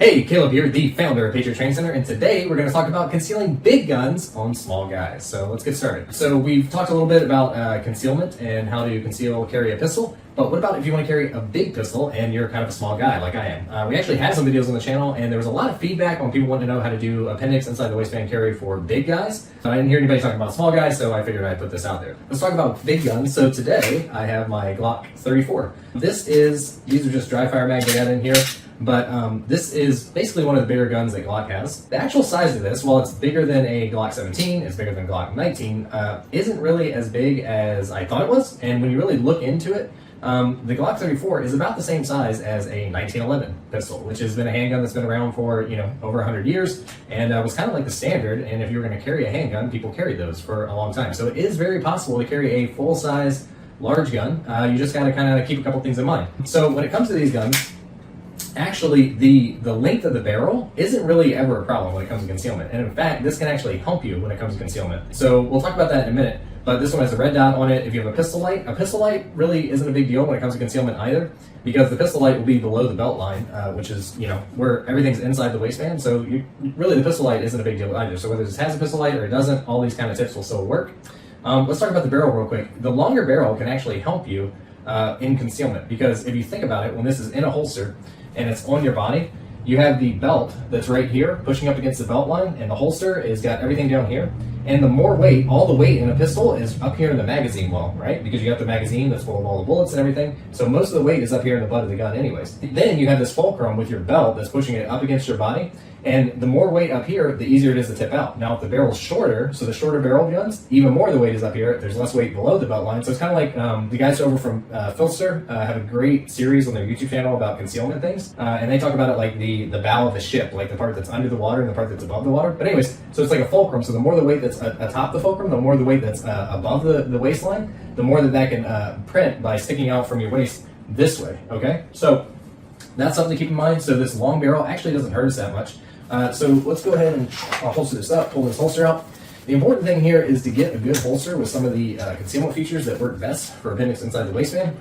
Hey, Caleb here, the founder of Patriot Training Center, and today we're going to talk about concealing big guns on small guys. So let's get started. So we've talked a little bit about concealment and how to carry a pistol, but what about if you want to carry a big pistol and you're kind of a small guy like I am? We actually had some videos on the channel, and there was a lot of feedback on people wanting to know how to do appendix inside the waistband carry for big guys. But I didn't hear anybody talking about small guys, so I figured I'd put this out there. Let's talk about big guns. So today I have my Glock 34. These are just dry fire mags I got in here. But this is basically one of the bigger guns that Glock has. The actual size of this, while it's bigger than a Glock 17, it's bigger than Glock 19, isn't really as big as I thought it was. And when you really look into it, the Glock 34 is about the same size as a 1911 pistol, which has been a handgun that's been around for, over 100 years, and was kind of like the standard. And if you were going to carry a handgun, people carried those for a long time. So it is very possible to carry a full-size large gun. You just got to kind of keep a couple things in mind. So when it comes to these guns, actually, the length of the barrel isn't really ever a problem when it comes to concealment. And in fact, this can actually help you when it comes to concealment. So we'll talk about that in a minute. But this one has a red dot on it. If you have a pistol light really isn't a big deal when it comes to concealment either, because the pistol light will be below the belt line, which is, where everything's inside the waistband. So really the pistol light isn't a big deal either. So whether this has a pistol light or it doesn't, all these kind of tips will still work. Let's talk about the barrel real quick. The longer barrel can actually help you in concealment, because if you think about it, when this is in a holster and it's on your body, you have the belt that's right here pushing up against the belt line, and the holster has got everything down here. And the more weight, all the weight in a pistol is up here in the magazine wall, right? Because you got the magazine that's full of all the bullets and everything. So most of the weight is up here in the butt of the gun anyways. Then you have this fulcrum with your belt that's pushing it up against your body. And the more weight up here, the easier it is to tip out. Now, if the barrel's shorter, so the shorter barrel guns, even more of the weight is up here. There's less weight below the belt line. So it's kind of like the guys over from Filster have a great series on their YouTube channel about concealment things. And they talk about it like the bow of the ship, like the part that's under the water and the part that's above the water. But anyways, so it's like a fulcrum. So the more the weight that's atop the fulcrum, the more the weight that's above the waistline, the more that can print by sticking out from your waist this way, okay? So that's something to keep in mind. So this long barrel actually doesn't hurt us that much. So let's go ahead and I'll holster this up, pull this holster out. The important thing here is to get a good holster with some of the concealment features that work best for appendix inside the waistband.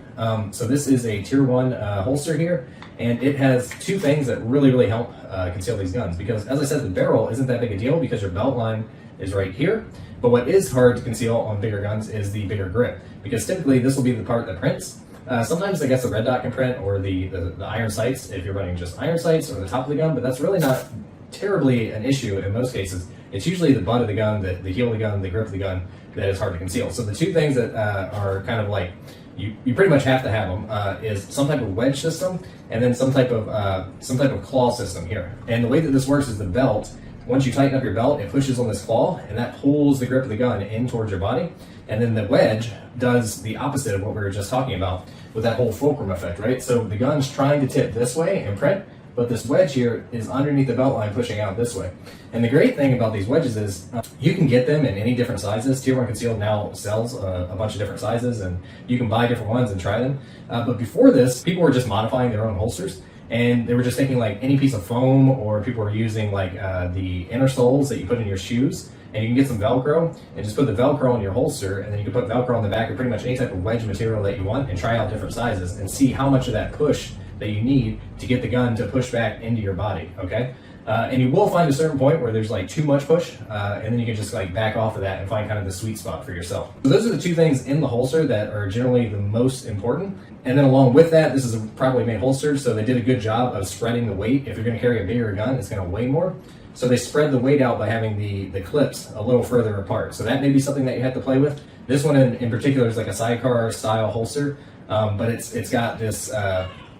So this is a tier 1 holster here, and it has two things that really help conceal these guns, because as I said, the barrel isn't that big a deal because your belt line is right here. But what is hard to conceal on bigger guns is the bigger grip, because typically this will be the part that prints. Sometimes I guess the red dot can print, or the iron sights if you're running just iron sights, or the top of the gun, but that's really not terribly an issue in most cases. It's usually the butt of the gun, the heel of the gun, the grip of the gun that is hard to conceal. So the two things that are kind of like you pretty much have to have them is some type of wedge system, and then some type of claw system here. And the way that this works is the belt, once you tighten up your belt, it pushes on this claw, and that pulls the grip of the gun in towards your body. And then the wedge does the opposite of what we were just talking about with that whole fulcrum effect, right? So the gun's trying to tip this way and print, but this wedge here is underneath the belt line pushing out this way. And the great thing about these wedges is you can get them in any different sizes. Tier 1 Concealed now sells a bunch of different sizes, and you can buy different ones and try them. But before this, people were just modifying their own holsters, and they were just taking like any piece of foam, or people were using like the inner soles that you put in your shoes, and you can get some Velcro and just put the Velcro in your holster, and then you can put Velcro on the back of pretty much any type of wedge material that you want, and try out different sizes and see how much of that push that you need to get the gun to push back into your body, okay? And you will find a certain point where there's like too much push, and then you can just like back off of that and find kind of the sweet spot for yourself. So those are the two things in the holster that are generally the most important. And then along with that, this is a properly made holster, so they did a good job of spreading the weight. If you're gonna carry a bigger gun, it's gonna weigh more. So they spread the weight out by having the clips a little further apart. So that may be something that you have to play with. This one in particular is like a sidecar style holster, but it's got this,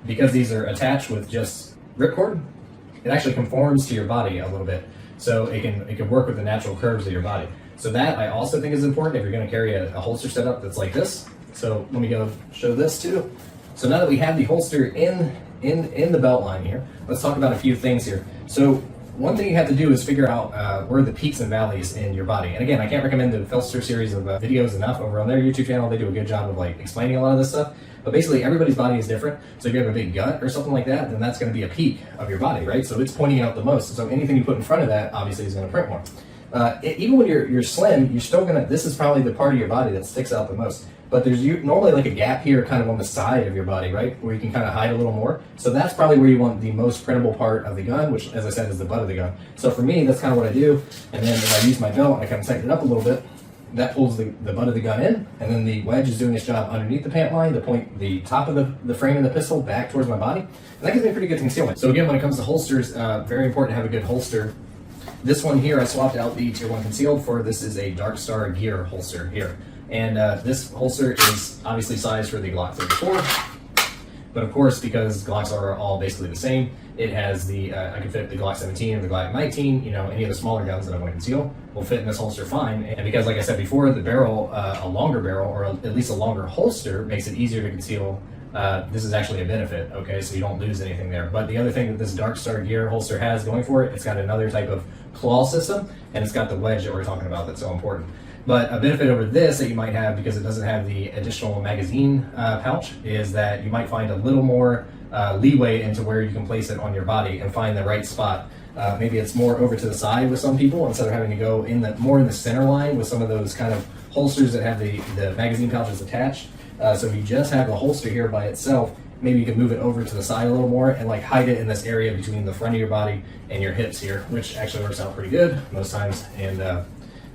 because these are attached with just ripcord, it actually conforms to your body a little bit. So it can work with the natural curves of your body. So that I also think is important if you're gonna carry a holster setup that's like this. So let me go show this too. So now that we have the holster in the belt line here, let's talk about a few things here. So one thing you have to do is figure out where are the peaks and valleys in your body. And again, I can't recommend the Filster series of videos enough over on their YouTube channel. They do a good job of like explaining a lot of this stuff. But basically, everybody's body is different. So if you have a big gut or something like that, then that's going to be a peak of your body, right? So it's pointing out the most. So anything you put in front of that, obviously, is going to print more. Even when you're slim, you're still going to, this is probably the part of your body that sticks out the most. but there's normally like a gap here kind of on the side of your body, right, where you can kind of hide a little more. So that's probably where you want the most printable part of the gun, which, as I said, is the butt of the gun. So for me, that's kind of what I do. And then if I use my belt, I kind of tighten it up a little bit. That pulls the butt of the gun in, and then the wedge is doing its job underneath the pant line to point the top of the frame of the pistol back towards my body. And that gives me pretty good concealment. So again, when it comes to holsters, very important to have a good holster. This one here, I swapped out the Tier 1 Concealed for. This is a Dark Star Gear holster here. And this holster is obviously sized for the Glock 34. But of course, because Glocks are all basically the same, it has the, I can fit the Glock 17 or the Glock 19, you know, any of the smaller guns that I want to conceal will fit in this holster fine. And because, like I said before, the barrel, a longer barrel, or at least a longer holster, makes it easier to conceal. This is actually a benefit, okay, so you don't lose anything there. But the other thing that this Dark Star Gear holster has going for it, it's got another type of claw system, and it's got the wedge that we're talking about that's so important. But a benefit over this that you might have, because it doesn't have the additional magazine pouch, is that you might find a little more leeway into where you can place it on your body and find the right spot. Maybe it's more over to the side with some people instead of having to go in more in the center line with some of those kind of holsters that have the magazine pouches attached. So if you just have the holster here by itself, maybe you can move it over to the side a little more and like hide it in this area between the front of your body and your hips here, which actually works out pretty good most times and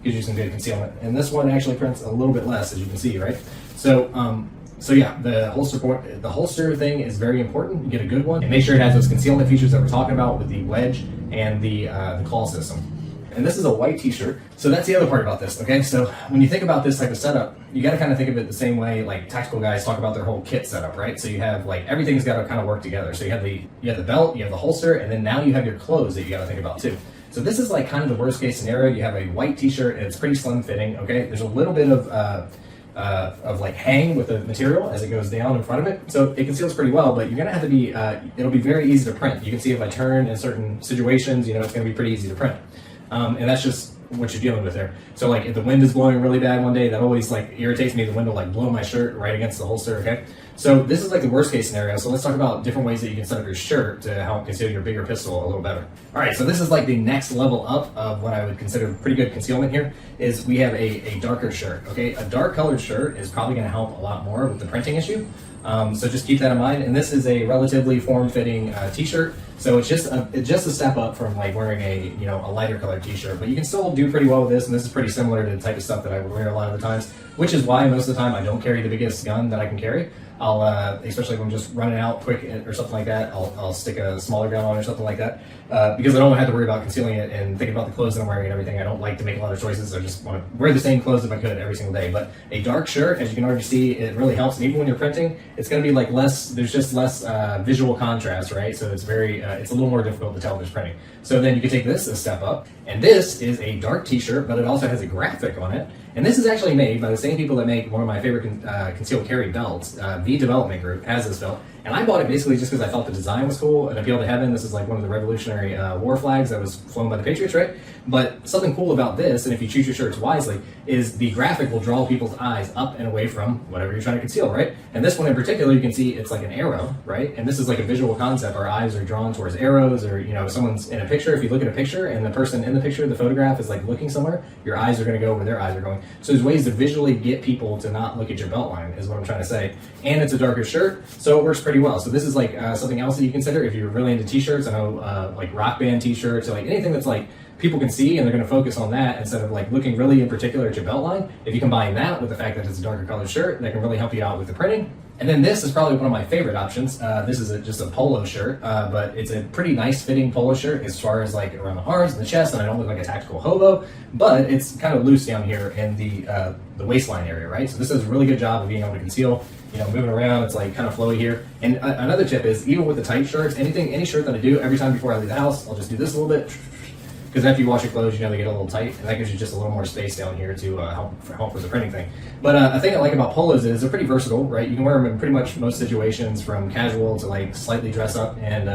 gives you some good concealment. And this one actually prints a little bit less, as you can see, right? So, so yeah, the holster thing is very important. You get a good one and make sure it has those concealment features that we're talking about with the wedge and the claw system. And this is a white t-shirt. So that's the other part about this, okay? So when you think about this type of setup, you gotta kind of think of it the same way like tactical guys talk about their whole kit setup, right? So you have like, everything's gotta kind of work together. So you have the belt, you have the holster, and then now you have your clothes that you gotta think about too. So this is like kind of the worst case scenario. You have a white t-shirt and it's pretty slim fitting, okay? There's a little bit of like hang with the material as it goes down in front of it. So it conceals pretty well, but you're gonna have to be, it'll be very easy to print. You can see if I turn in certain situations, you know, it's gonna be pretty easy to print. And that's just what you're dealing with there. So like if the wind is blowing really bad one day, that always like irritates me. The wind will like blow my shirt right against the holster, okay? So this is like the worst case scenario. So let's talk about different ways that you can set up your shirt to help conceal your bigger pistol a little better. All right, so this is like the next level up of what I would consider pretty good concealment here, is we have a darker shirt, okay? A dark colored shirt is probably gonna help a lot more with the printing issue. So just keep that in mind. And this is a relatively form-fitting t-shirt. So it's just a step up from like wearing a lighter colored t-shirt, but you can still do pretty well with this. And this is pretty similar to the type of stuff that I would wear a lot of the times, which is why most of the time I don't carry the biggest gun that I can carry. I'll, especially if I'm just running out quick or something like that, I'll stick a smaller gun on or something like that, because I don't have to worry about concealing it and thinking about the clothes that I'm wearing and everything. I don't like to make a lot of choices. I just want to wear the same clothes if I could every single day. But a dark shirt, as you can already see, it really helps. And even when you're printing, it's going to be like there's just less visual contrast, right? So it's it's a little more difficult to tell if there's printing. So then you can take this a step up. And this is a dark t-shirt, but it also has a graphic on it. And this is actually made by the same people that make one of my favorite concealed carry belts. V Development Group has this belt. And I bought it basically just because I thought the design was cool and appealed to heaven. This is like one of the Revolutionary war flags that was flown by the Patriots, right? But something cool about this, and if you choose your shirts wisely, is the graphic will draw people's eyes up and away from whatever you're trying to conceal, right? And this one in particular, you can see it's like an arrow, right? And this is like a visual concept. Our eyes are drawn towards arrows, or, you know, someone's in a picture. If you look at a picture and the person in the picture, the photograph is like looking somewhere, your eyes are going to go where their eyes are going. So there's ways to visually get people to not look at your belt line, is what I'm trying to say. And it's a darker shirt, so it works pretty well. So this is like something else that you consider if you're really into t-shirts. I know like rock band t-shirts, or like anything that's like people can see and they're going to focus on that instead of like looking really in particular at your belt line. If you combine that with the fact that it's a darker colored shirt, that can really help you out with the printing. And then this is probably one of my favorite options. This is just a polo shirt, but it's a pretty nice fitting polo shirt as far as like around the arms and the chest, and I don't look like a tactical hobo, but it's kind of loose down here in the waistline area, right? So this does a really good job of being able to conceal, you know, moving around. It's like kind of flowy here. And another tip is, even with the tight shirts, any shirt that I do, every time before I leave the house, I'll just do this a little bit, because after you wash your clothes, you know, they get a little tight, and that gives you just a little more space down here to help with the printing thing. But a thing I like about polos is they're pretty versatile, right? You can wear them in pretty much most situations, from casual to like slightly dress up, and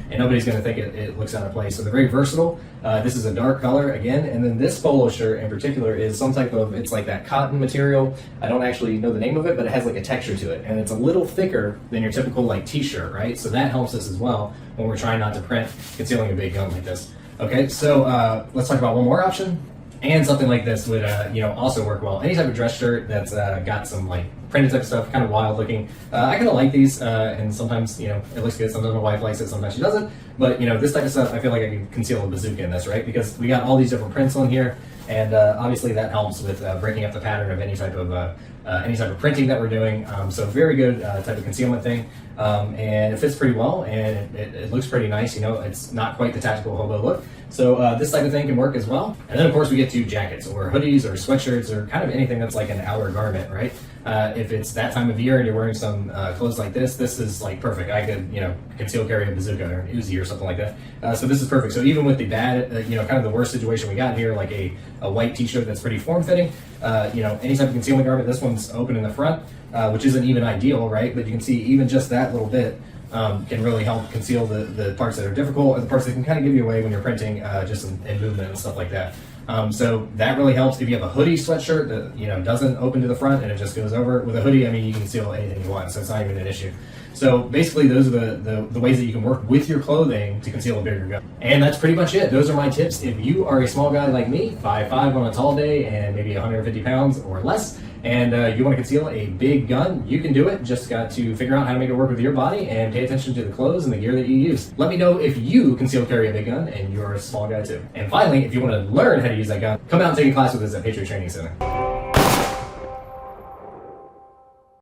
nobody's going to think it looks out of place. So they're very versatile. This is a dark color again, and then this polo shirt in particular is some type of, it's like that cotton material. I don't actually know the name of it, but it has like a texture to it, and it's a little thicker than your typical like t-shirt, right? So that helps us as well when we're trying not to print concealing a big gun like this. Okay, so let's talk about one more option. And something like this would, also work well. Any type of dress shirt that's got some like printed type of stuff, kind of wild looking. I kind of like these, and sometimes, it looks good. Sometimes my wife likes it, sometimes she doesn't. But, this type of stuff, I feel like I can conceal a bazooka in this, right? Because we got all these different prints on here, and obviously that helps with breaking up the pattern of any type of printing that we're doing. So very good type of concealment thing, and it fits pretty well, and it looks pretty nice. It's not quite the tactical hobo look. So this type of thing can work as well. And then of course we get to jackets or hoodies or sweatshirts or kind of anything that's like an outer garment, right? If it's that time of year and you're wearing some clothes like this is like perfect. I could, conceal carry a bazooka or an Uzi or something like that. So this is perfect. So even with the bad, kind of the worst situation we got here, like a white t-shirt that's pretty form-fitting, any type of concealment garment, this one's open in the front, which isn't even ideal, right? But you can see even just that little bit can really help conceal the parts that are difficult, or the parts that can kind of give you away when you're printing, just in movement and stuff like that. So that really helps. If you have a hoodie sweatshirt that doesn't open to the front and it just goes over, with a hoodie, I mean, you can conceal anything you want, so it's not even an issue. So basically those are the ways that you can work with your clothing to conceal a bigger gun. And that's pretty much it. Those are my tips. If you are a small guy like me, 5'5" on a tall day and maybe 150 pounds or less, and you want to conceal a big gun, you can do it. Just got to figure out how to make it work with your body and pay attention to the clothes and the gear that you use. Let me know if you conceal carry a big gun and you're a small guy too. And finally, if you want to learn how to use that gun, come out and take a class with us at Patriot Training Center.